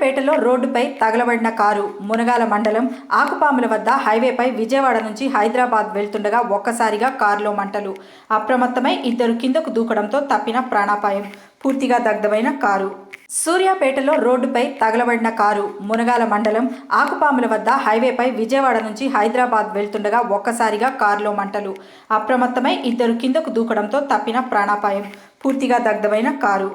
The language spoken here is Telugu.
సూర్యాపేటలో రోడ్డుపై తగలబడిన కారు మునగాల మండలం ఆకుపాముల వద్ద హైవేపై విజయవాడ నుంచి హైదరాబాద్ వెళ్తుండగా ఒక్కసారిగా కారులో మంటలు. అప్రమత్తమై ఇద్దరు కిందకు దూకడంతో తప్పిన ప్రాణాపాయం. పూర్తిగా దగ్ధమైన కారు. సూర్యాపేటలో రోడ్డుపై తగలబడిన కారు మునగాల మండలం ఆకుపాముల వద్ద హైవేపై విజయవాడ నుంచి హైదరాబాద్ వెళ్తుండగా ఒక్కసారిగా కారులో మంటలు. అప్రమత్తమై ఇద్దరు కిందకు దూకడంతో తప్పిన ప్రాణాపాయం. పూర్తిగా దగ్ధమైన కారు.